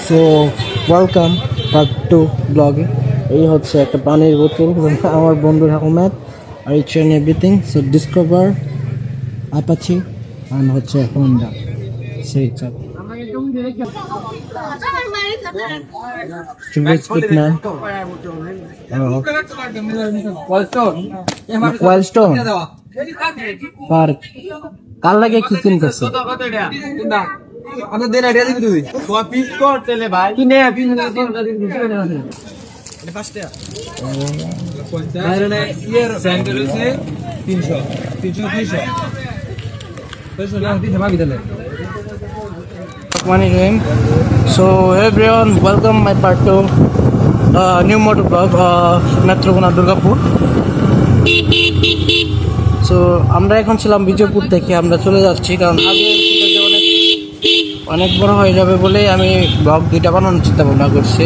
So welcome part 2 ব্লগে। এই হচ্ছে একটা পানির বোতল, আমার বন্ধুর হেলমেট আর it's and everything. So discover Apache আর হচ্ছে হোন্ডা সেই চাপ ওয়াইল্ডস্টোন পার্ক কার লাগে কি কিনতেছে আমাদের দেন আইডিয়া দিবি তুই কপি করতেলে ভাই কিনে ফার্স্টে বাইরে ইয়ার সেন্টার হইছে 300 না দিতে ভাবি দিলে So everyone, welcome my part 2 new motor vlog Netrokona Durgapur. So আমরা এখন ছিলাম বিজয়পুর থেকে আমরা চলে যাচ্ছি, কারণ অনেক বড় হয়ে যাবে বলে আমি ব্লগ দুইটা বানানোর চিন্তা ভাবনা করছি।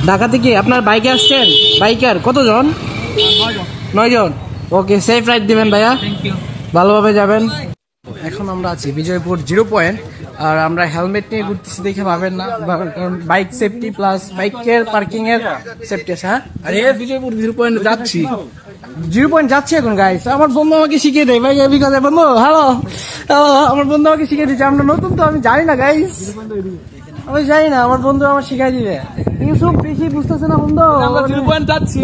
ঢাকা থেকে আপনার বাইকে আসছেন? বাইকার কতজন? 9 জন। ওকে, সেফ রাইড দিবেন ভাইয়া, ভালোভাবে যাবেন। এখন আমরা আছি বিজয়পুর 0 পয়েন্ট, আর আমরা হেলমেট নিয়ে ঘুরতেছি দেখে ভাবেন না, কারণ বাইক সেফটি প্লাস বাইকের পার্কিং এর সেফটি আছে। হ্যাঁ, আরে বিজয়পুর 0 পয়েন্ট যাচ্ছি, 0 পয়েন্ট যাচ্ছি এখন গাইস। আমার বন্ধু আমাকে শিখিয়ে দেয় ভাই, বিকজে বন্ধু হ্যালো আমার বন্ধু আমাকে শিখিয়ে দিচ্ছে। আমরা নতুন তো, আমি জানি না গাইস, আমি জানি না, আমার বন্ধু আমার শিখাই দিবে। ইউসুফ বেশি বুঝতেছে না বন্ধু, আমরা 0 পয়েন্ট যাচ্ছি।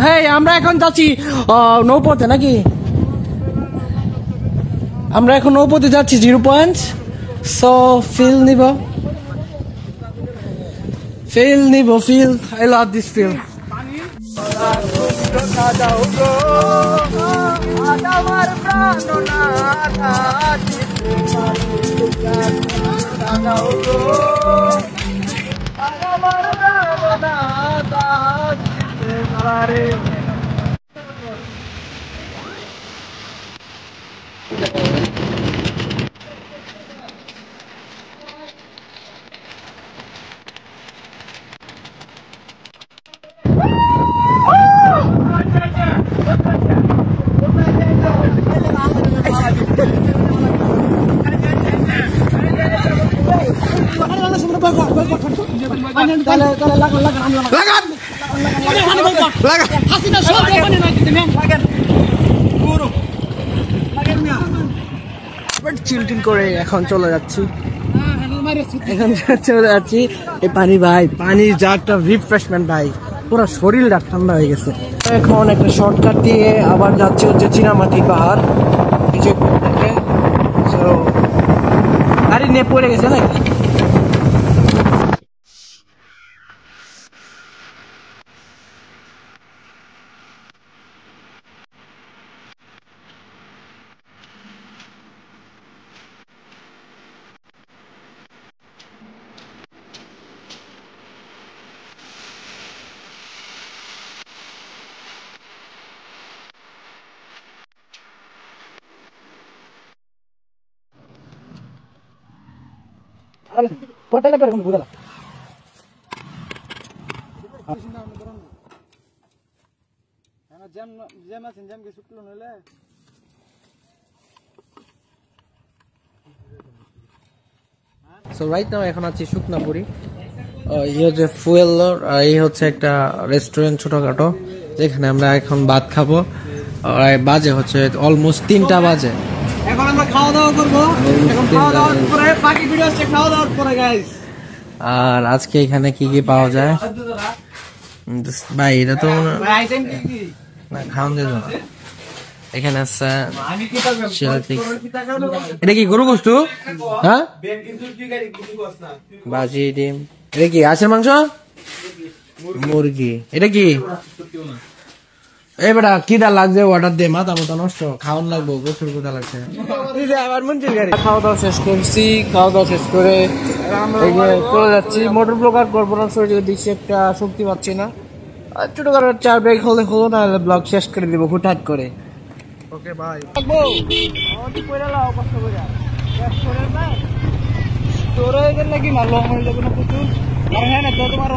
হ্যাঁ, আমরা এখন যাচ্ছি নৌপথে নাকি, আমরা এখন নৌপথে যাচ্ছি 0 পয়েন্ট। সো ফিল নিব, আই লাভ দিস ফিল। চিলটিল করে এখন চলে যাচ্ছি, এই পানি ভাই, পানির যা একটা রিফ্রেশমেন্ট ভাই, পুরো শরীরটা ঠান্ডা হয়ে গেছে। এখন একটা শর্টকাট দিয়ে আবার যাচ্ছে হচ্ছে চীনামাটি পাহাড় বিজয়পুর থেকে। গাড়ি নিয়ে পড়ে গেছে নাকি? So right now এখন আছি শুকনাপুরি, এই হচ্ছে ফুয়েল, আর এই হচ্ছে একটা রেস্টুরেন্ট ছোটখাটো, যেখানে আমরা এখন ভাত খাবো। আর বাজে হচ্ছে অলমোস্ট 3টা বাজে। এখন আমরা খাওয়া দাওয়া করবো, এখন খাওয়া দাওয়ার পরে বাকি ভিডিও আছে খাওয়া দাওয়ার পরে গাইস। আর আজকে এখানে কি কি পাওয়া যায় ভাই, এটা তো না খাওয়ান দেব না। এখানে আছে এটা কি গরু গোশত? হ্যাঁ, বাজি ডিম। এটা কি হাঁসের মাংস? মুরগি। এটা কি এই বেটা কিদা লাগছে? অর্ডার দে, মাথা মতো নষ্ট, খাওয়ান লাগবো, প্রচুর কোথা লাগছে। খাওয়া দাওয়া শেষ করছি, খাওয়া দাওয়া শেষ করে চলে যাচ্ছি। মোটর ব্লগ আর করবো না, শরীরে দেখছি একটা শক্তি পাচ্ছি না। ছোটখাটো 4 ব্রেক হলে হলো, না হলে ব্লগ শেষ করে দিব হুটহাট করে। ওকে ভাই, তোরা এদের নাকি মারলো হয়ে যাবে না প্রচুর। হ্যাঁ না, তোমার